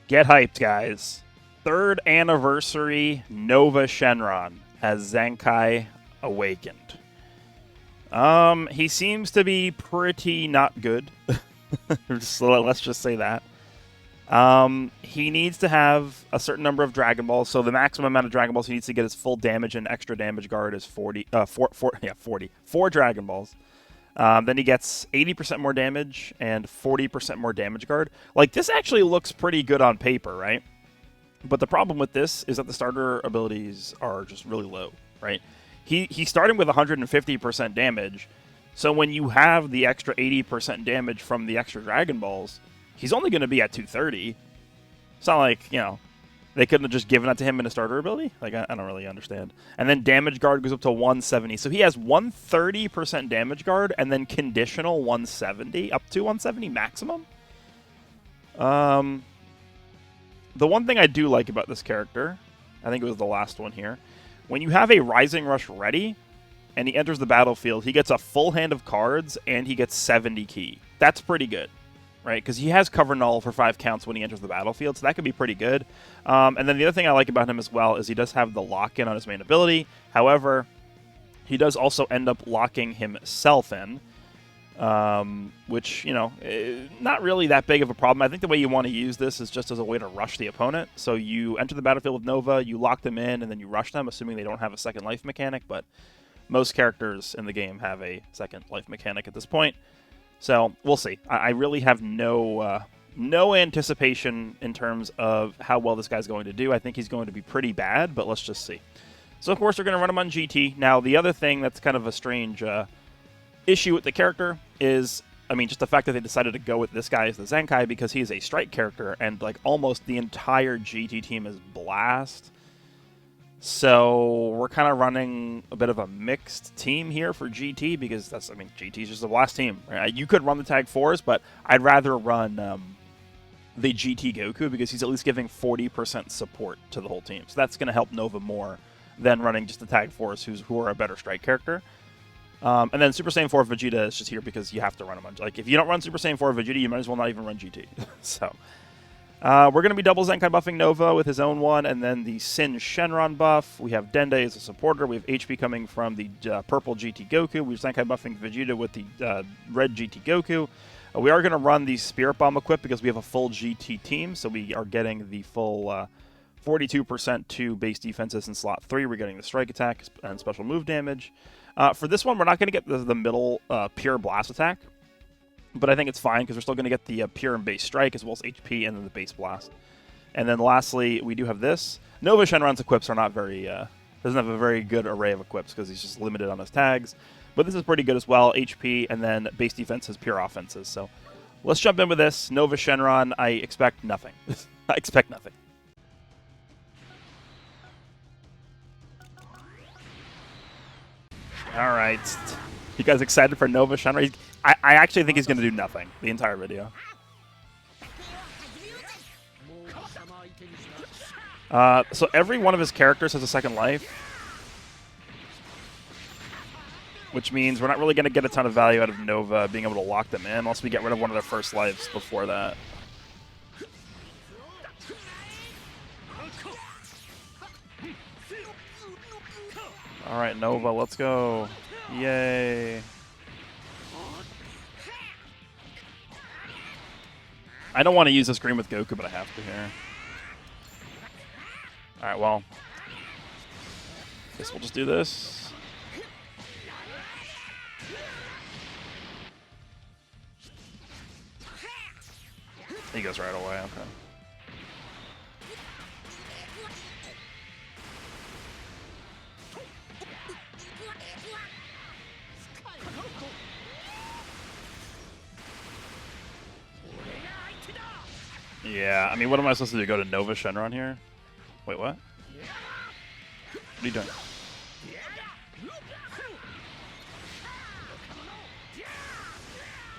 Get hyped, guys. 3rd anniversary Nova Shenron has Zenkai awakened. He seems to be pretty not good. Let's just say that. He needs to have a certain number of Dragon Balls. So the maximum amount of Dragon Balls he needs to get his full damage and extra damage guard is 40. 4 Dragon Balls. Then he gets 80% more damage and 40% more damage guard. Like, this actually looks pretty good on paper, right? But the problem with this is that the starter abilities are just really low, right? He's starting with 150% damage, so when you have the extra 80% damage from the extra Dragon Balls, he's only going to be at 230. It's not like, they couldn't have just given that to him in a starter ability. Like, I don't really understand. And then damage guard goes up to 170. So he has 130% damage guard and then conditional 170, up to 170 maximum. The one thing I do like about this character, I think it was the last one here, when you have a Rising Rush ready and he enters the battlefield, he gets a full hand of cards and he gets 70 ki. That's pretty good, right? Because he has Cover Null for 5 counts when he enters the battlefield, so that could be pretty good. And then the other thing I like about him as well is he does have the lock-in on his main ability. However, he does also end up locking himself in, which, not really that big of a problem. I think the way you want to use this is just as a way to rush the opponent. So you enter the battlefield with Nova, you lock them in, and then you rush them, assuming they don't have a second life mechanic, but most characters in the game have a second life mechanic at this point. So we'll see. I really have no anticipation in terms of how well this guy's going to do. I think he's going to be pretty bad, but let's just see. So, of course, we're going to run him on GT. Now, the other thing that's kind of a strange issue with the character is, just the fact that they decided to go with this guy as the Zenkai because he is a strike character, and like almost the entire GT team is Blast. So we're kind of running a bit of a mixed team here for GT because GT is just a Blast team. Right? You could run the Tag 4s, but I'd rather run the GT Goku because he's at least giving 40% support to the whole team. So that's going to help Nova more than running just the Tag 4s who are a better strike character. And then Super Saiyan 4 Vegeta is just here because you have to run him on. Like, if you don't run Super Saiyan 4 Vegeta, you might as well not even run GT. So, we're going to be double Zenkai buffing Nova with his own one, and then the Sin Shenron buff. We have Dende as a supporter. We have HP coming from the purple GT Goku. We have Zenkai buffing Vegeta with the red GT Goku. We are going to run the Spirit Bomb equip because we have a full GT team, so we are getting the full 42% to base defenses in slot 3. We're getting the strike attack and special move damage. For this one, we're not going to get the middle pure blast attack, but I think it's fine because we're still going to get the pure and base strike as well as HP and then the base blast. And then lastly, we do have this. Nova Shenron's equips are not very, doesn't have a very good array of equips because he's just limited on his tags. But this is pretty good as well, HP, and then base defenses, pure offenses. So let's jump in with this. Nova Shenron, I expect nothing. I expect nothing. All right. You guys excited for Nova Shenron? I actually think he's going to do nothing the entire video. So every one of his characters has a second life, which means we're not really going to get a ton of value out of Nova being able to lock them in unless we get rid of one of their first lives before that. All right, Nova, let's go. Yay. I don't want to use this green with Goku, but I have to here. All right, well. Guess we'll just do this. He goes right away, okay. Yeah, what am I supposed to do? Go to Nova Shenron here? Wait, what? What are you doing?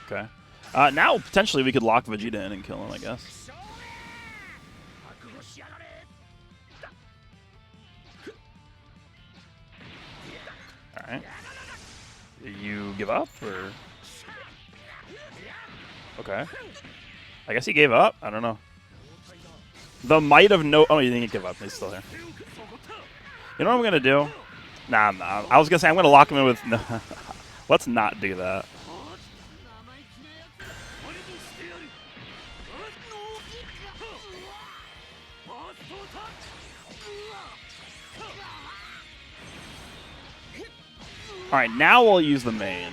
Okay. Now, potentially, we could lock Vegeta in and kill him, I guess. Alright. You give up, or...? Okay. I guess he gave up? I don't know. The might of no. Oh, you didn't give up. He's still there. You know what I'm gonna do? Nah, nah. I was gonna say I'm gonna lock him in with. No. Let's not do that. All right, now we'll use the main.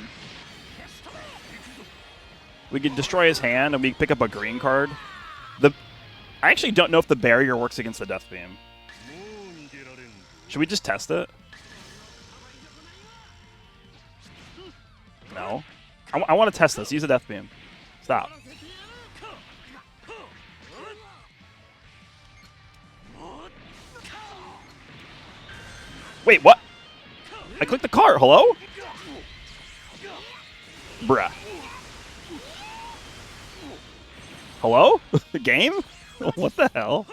We can destroy his hand, and we pick up a green card. I actually don't know if the barrier works against the Death Beam. Should we just test it? No. I want to test this. Use a Death Beam. Stop. Wait, what? I clicked the card. Hello? Bruh. Hello? The game? What the hell?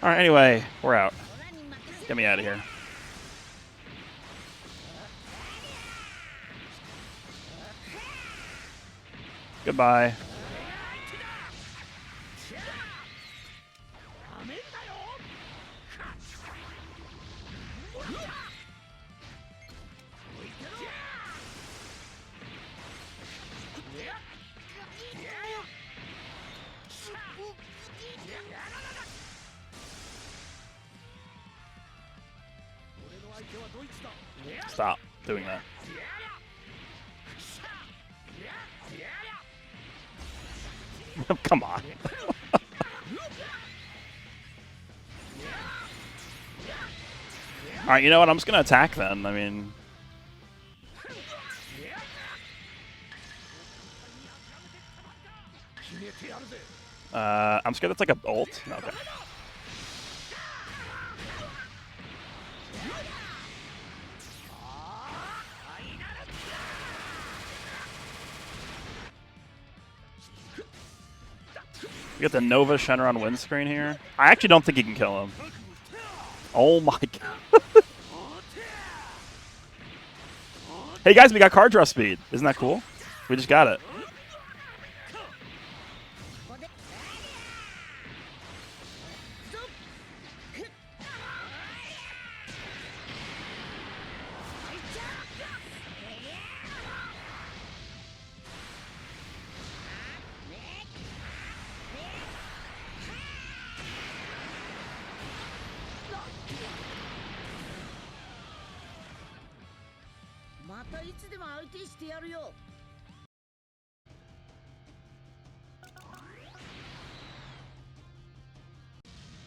Alright, anyway, we're out. Get me out of here. Goodbye. Stop doing that. Come on. Alright, you know what? I'm just going to attack then. I mean... I'm scared that's like a ult. No, okay. We got the NUOVA Shenron win screen here. I actually don't think he can kill him. Oh my god. Hey guys, we got card draw speed. Isn't that cool? We just got it.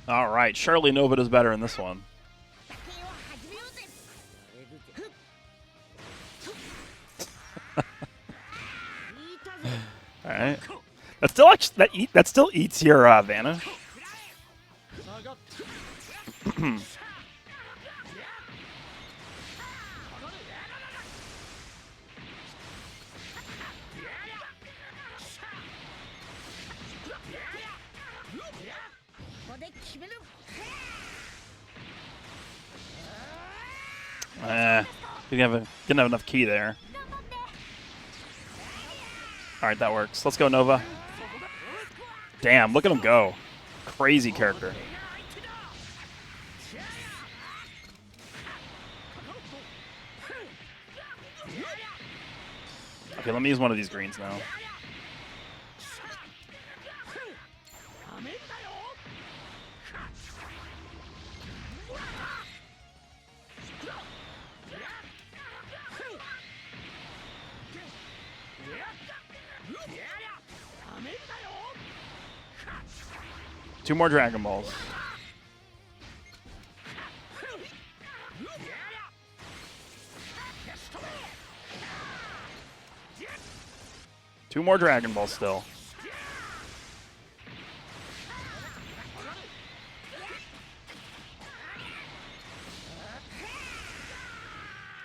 All right, surely NUOVA does better in this one. All right, that still actually that still eats your vanish. Didn't have enough key there. Alright, that works. Let's go, NUOVA. Damn, look at him go. Crazy character. Okay, let me use one of these greens now. Two more Dragon Balls. Two more Dragon Balls still.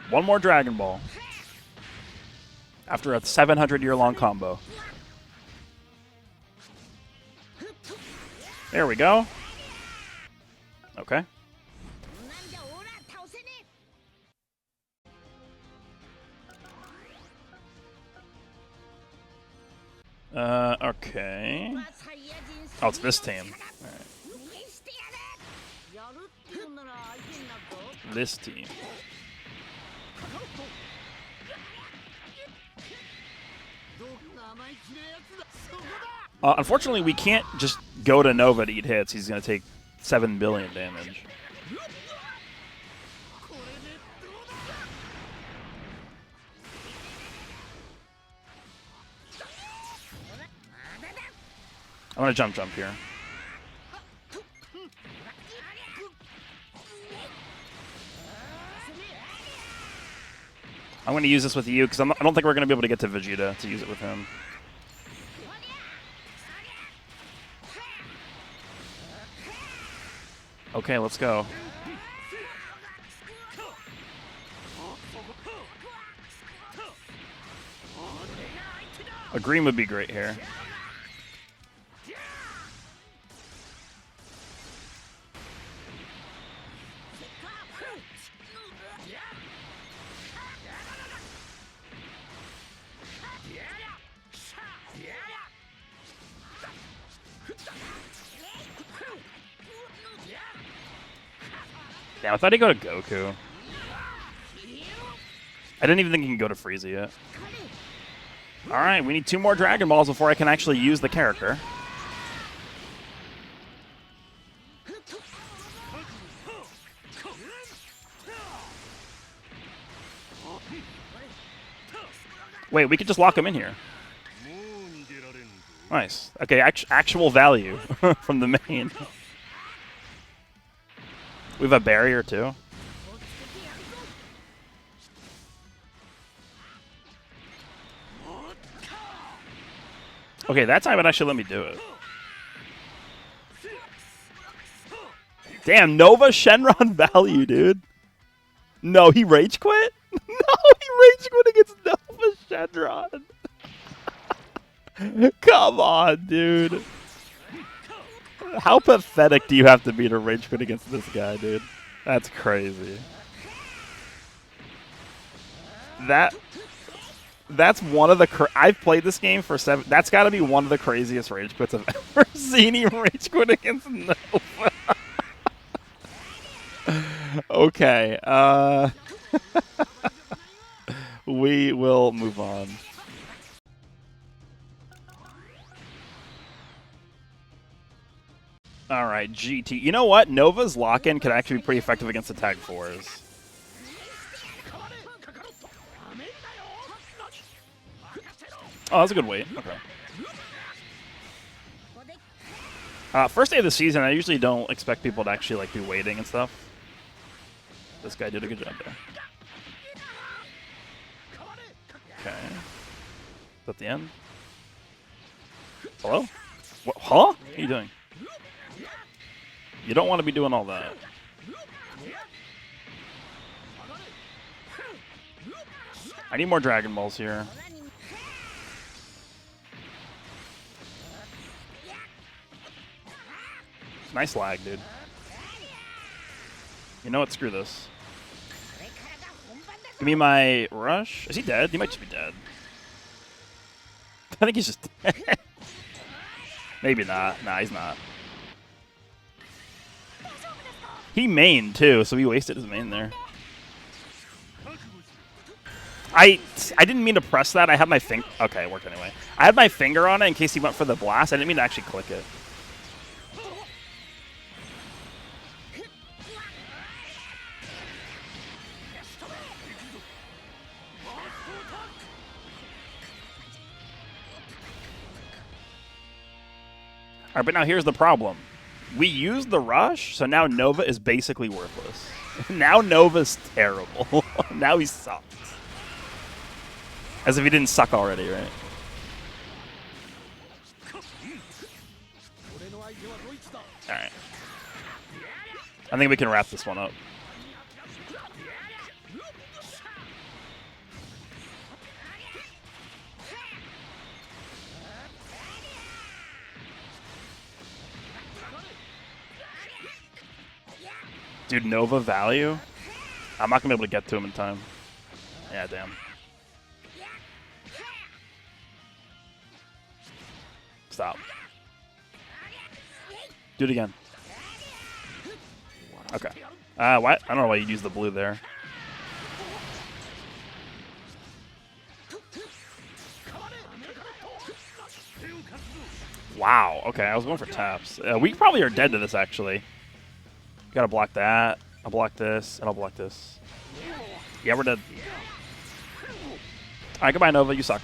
One more Dragon Ball. After a 700-year-long combo. There we go. Okay. Okay. Oh, it's this team. All right. This team. Unfortunately, we can't just go to Nova to eat hits. He's going to take 7 billion damage. I'm going to jump here. I'm going to use this with you because I don't think we're going to be able to get to Vegeta to use it with him. Okay, let's go. A green would be great here. Damn, I thought he'd go to Goku. I didn't even think he can go to Frieza yet. Alright, we need 2 more Dragon Balls before I can actually use the character. Wait, we could just lock him in here. Nice. Okay, actual value from the main. We have a barrier, too. Okay, that time it actually let me do it. Damn, Nova Shenron value, dude. No, he rage quit? No, he rage quit against Nova Shenron. Come on, dude. How pathetic do you have to be to rage quit against this guy, dude? That's crazy. That's one of the... I've played this game for 7... That's got to be one of the craziest rage quits I've ever seen. He rage quit against Nova. Okay. We will move on. All right, GT. You know what? Nova's lock-in can actually be pretty effective against the Tag 4s. Oh, that's a good weight. Okay. First day of the season, I usually don't expect people to actually like be waiting and stuff. This guy did a good job there. Okay. Is that the end? Hello? What? Huh? What are you doing? You don't want to be doing all that. I need more Dragon Balls here. Nice lag, dude. You know what? Screw this. Give me my rush. Is he dead? He might just be dead. I think he's just dead. Maybe not. Nah, he's not. He mained, too, so he wasted his main there. I didn't mean to press that. I had my finger... Okay, it worked anyway. I had my finger on it in case he went for the blast. I didn't mean to actually click it. All right, but now here's the problem. We used the rush, so now Nova is basically worthless. Now Nova's terrible. Now he sucks. As if he didn't suck already, right? All right. I think we can wrap this one up. Dude, Nova value? I'm not going to be able to get to him in time. Yeah, damn. Stop. Do it again. Okay. What? I don't know why you'd use the blue there. Wow. Okay, I was going for taps. We probably are dead to this, actually. Gotta block that. I'll block this, and I'll block this. Yeah, we're dead. Alright, goodbye, Nova. You suck.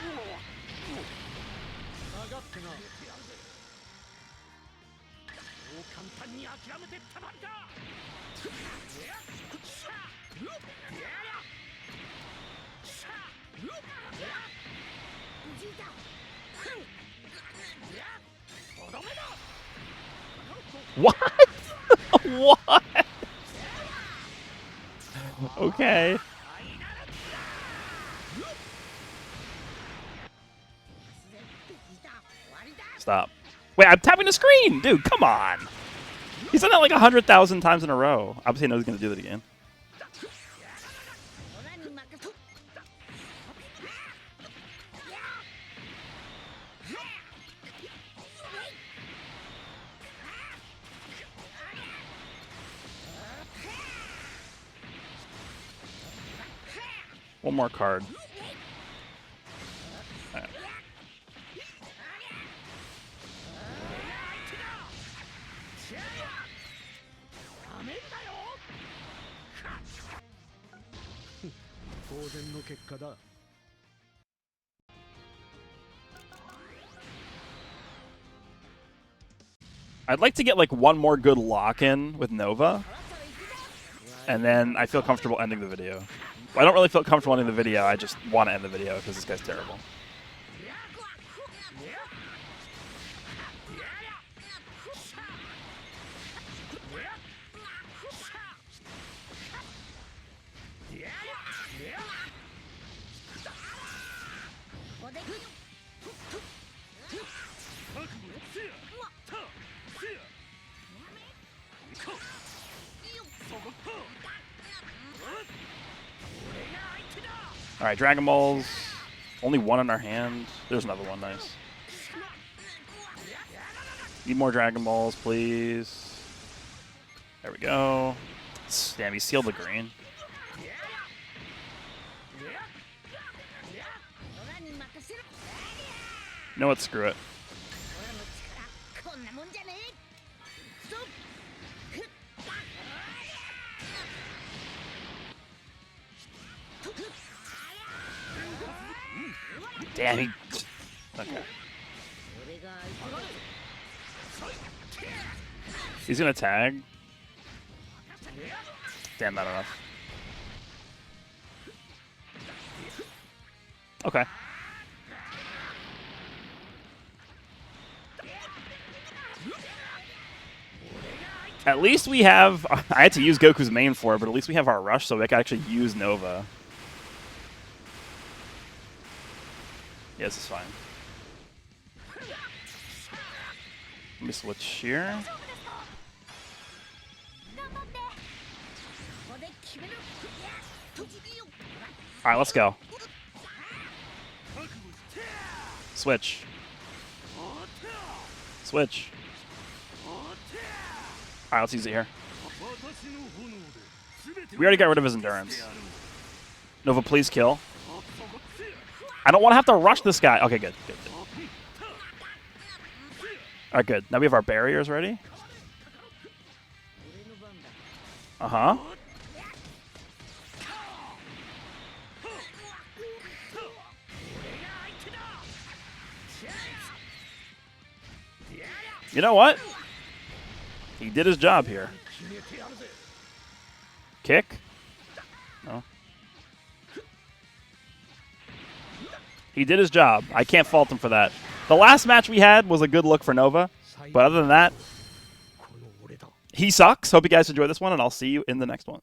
What? What? Okay. Stop. Wait, I'm tapping the screen! Dude, come on! He's done that like 100,000 times in a row. Obviously, I know he's going to do that again. One more card. Right. I'd like to get like one more good lock-in with Nova, and then I feel comfortable ending the video. I don't really feel comfortable ending the video, I just want to end the video because this guy's terrible. Alright, Dragon Balls. Only one in our hand. There's another one, nice. Need more Dragon Balls, please. There we go. Damn, he sealed the green. You know what? Screw it. Damn, he... Okay. He's gonna tag. Damn, not enough. Okay. At least we have... I had to use Goku's main for it, but at least we have our rush, so we can actually use Nova. Yeah, this is fine. Let me switch here. Alright, let's go. Switch. Switch. Alright, let's use it here. We already got rid of his endurance. Nova, please kill. I don't want to have to rush this guy. Okay, good. Good. Alright, good. Now we have our barriers ready. Uh-huh. You know what? He did his job here. Kick? No. He did his job. I can't fault him for that. The last match we had was a good look for Nova, but other than that, he sucks. Hope you guys enjoy this one, and I'll see you in the next one.